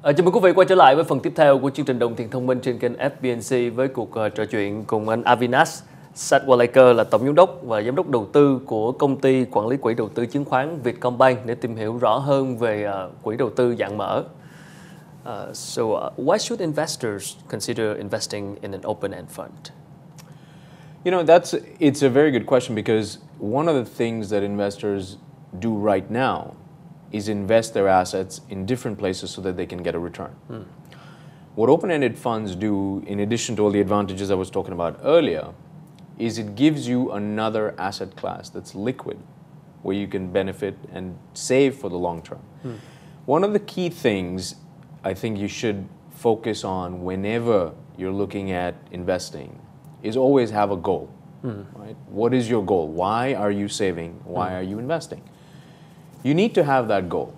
Chào mừng quý vị quay trở lại với phần tiếp theo của chương trình Đồng Tiền Thông Minh trên kênh FBNC với cuộc trò chuyện cùng anh Avinash Satwalekar là tổng giám đốc và giám đốc đầu tư của công ty quản lý quỹ đầu tư chứng khoán Vietcombank để tìm hiểu rõ hơn về quỹ đầu tư dạng mở. Why should investors consider investing in an open-end fund? You know, it's a very good question because one of the things that investors do right now is invest their assets in different places so that they can get a return. What open-ended funds do, in addition to all the advantages I was talking about earlier, is it gives you another asset class that's liquid, where you can benefit and save for the long term. One of the key things I think you should focus on whenever you're looking at investing is always have a goal. Right? What is your goal? Why are you saving? Why are you investing? You need to have that goal.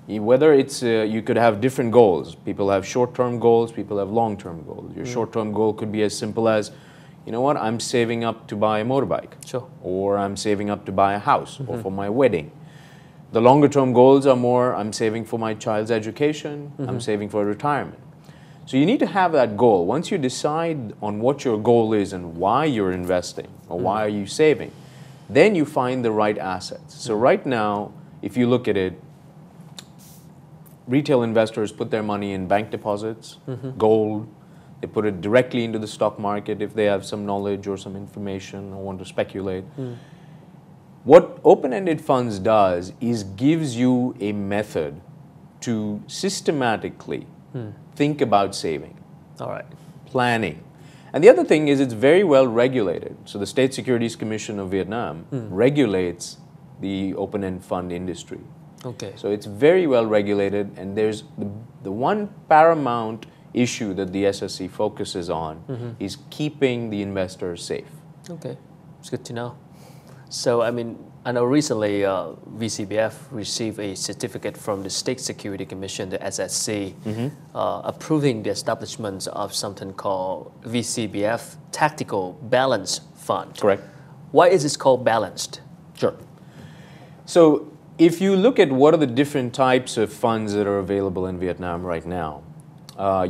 Whether it's, you could have different goals. People have short-term goals, people have long-term goals. Your short-term goal could be as simple as, you know what, I'm saving up to buy a motorbike. Sure. Or I'm saving up to buy a house or for my wedding. The longer-term goals are more, I'm saving for my child's education, I'm saving for retirement. So you need to have that goal. Once you decide on what your goal is and why you're investing or why are you saving, then you find the right assets. So right now, if you look at it, retail investors put their money in bank deposits, gold. They put it directly into the stock market if they have some knowledge or some information or want to speculate. What open-ended funds does is gives you a method to systematically think about saving, All right. planning. And the other thing is it's very well regulated. So the State Securities Commission of Vietnam regulates the open-end fund industry. Okay. So it's very well regulated, and there's the one paramount issue that the SSC focuses on is keeping the investors safe. Okay, it's good to know. So, I mean, I know recently VCBF received a certificate from the State Security Commission, the SSC, approving the establishment of something called VCBF Tactical Balance Fund. Correct. Why is this called balanced? Sure. So if you look at what are the different types of funds that are available in Vietnam right now,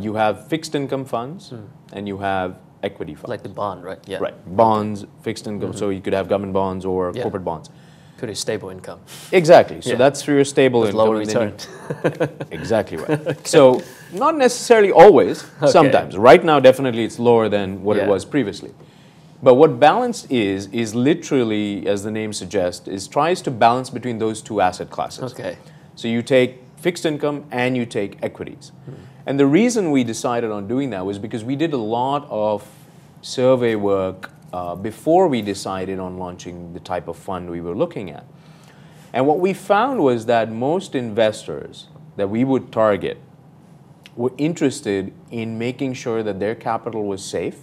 you have fixed income funds and you have equity funds. Like the bond, right? Yeah. Right. Bonds, fixed income. So you could have government bonds or corporate bonds. Pretty stable income. Exactly. So that's for your stable With income. low return. Exactly right. So not necessarily always, sometimes. Right now, definitely it's lower than what it was previously. But what balance is literally, as the name suggests, is tries to balance between those two asset classes. Okay. So you take fixed income and you take equities. And the reason we decided on doing that was because we did a lot of survey work before we decided on launching the type of fund we were looking at. And what we found was that most investors that we would target were interested in making sure that their capital was safe,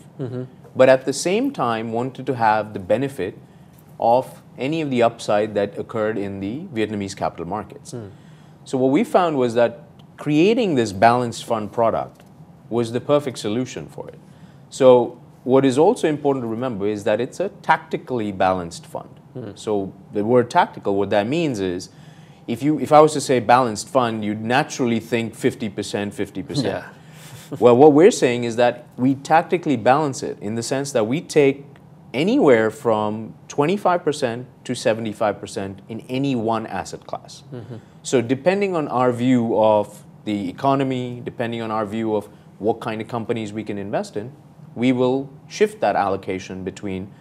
but at the same time wanted to have the benefit of any of the upside that occurred in the Vietnamese capital markets. So what we found was that creating this balanced fund product was the perfect solution for it. So what is also important to remember is that it's a tactically balanced fund. So the word tactical, what that means is, if I was to say balanced fund, you'd naturally think 50%, 50%. Yeah. Well, what we're saying is that we tactically balance it in the sense that we take anywhere from 25% to 75% in any one asset class. So depending on our view of the economy, depending on our view of what kind of companies we can invest in, we will shift that allocation between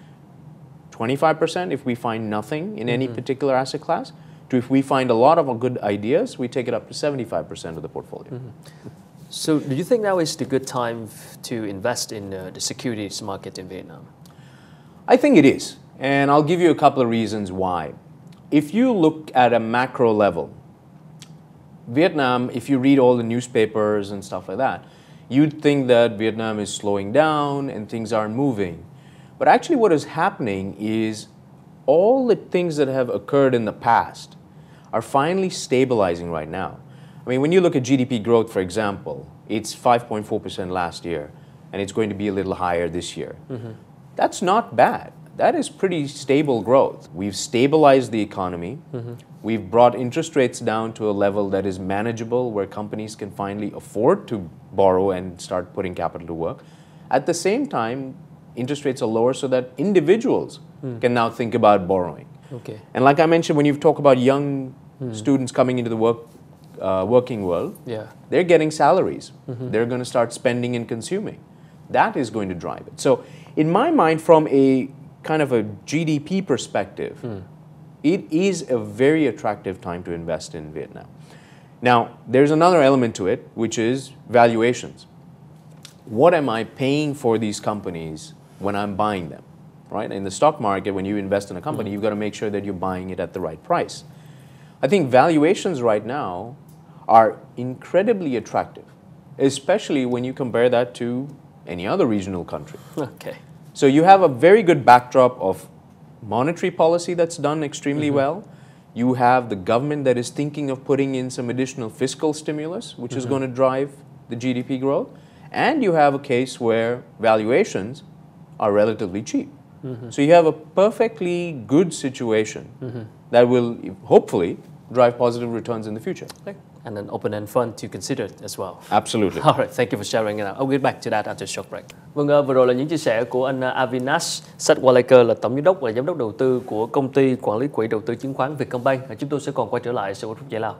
25% if we find nothing in any particular asset class, to if we find a lot of good ideas, we take it up to 75% of the portfolio. So do you think now is the good time to invest in the securities market in Vietnam? I think it is, and I'll give you a couple of reasons why. If you look at a macro level, Vietnam, if you read all the newspapers and stuff like that, you'd think that Vietnam is slowing down and things aren't moving. But actually what is happening is all the things that have occurred in the past are finally stabilizing right now. I mean, when you look at GDP growth, for example, it's 5.4% last year, and it's going to be a little higher this year. That's not bad. that is pretty stable growth. We've stabilized the economy. We've brought interest rates down to a level that is manageable, where companies can finally afford to borrow and start putting capital to work. At the same time, interest rates are lower so that individuals can now think about borrowing. Okay. And like I mentioned, when you talk about young students coming into the working world, they're getting salaries. They're going to start spending and consuming. That is going to drive it. So in my mind, from a kind of a GDP perspective, it is a very attractive time to invest in Vietnam. Now, there's another element to it, which is valuations. What am I paying for these companies when I'm buying them? Right? In the stock market, when you invest in a company, you've got to make sure that you're buying it at the right price. I think valuations right now are incredibly attractive, especially when you compare that to any other regional country. Okay. So you have a very good backdrop of monetary policy that's done extremely well. You have the government that is thinking of putting in some additional fiscal stimulus, which is going to drive the GDP growth. And you have a case where valuations are relatively cheap. So you have a perfectly good situation that will hopefully drive positive returns in the future. And an open-end fund to consider as well. Absolutely. All right, thank you for sharing it out. I'll get back to that after a short break. Vâng, vừa rồi là những chia sẻ của anh Avinash Satwalekar, là tổng giám đốc và giám đốc đầu tư của công ty quản lý quỹ đầu tư chứng khoán Vietcombank. Chúng tôi sẽ còn quay trở lại sau một phút giải lao.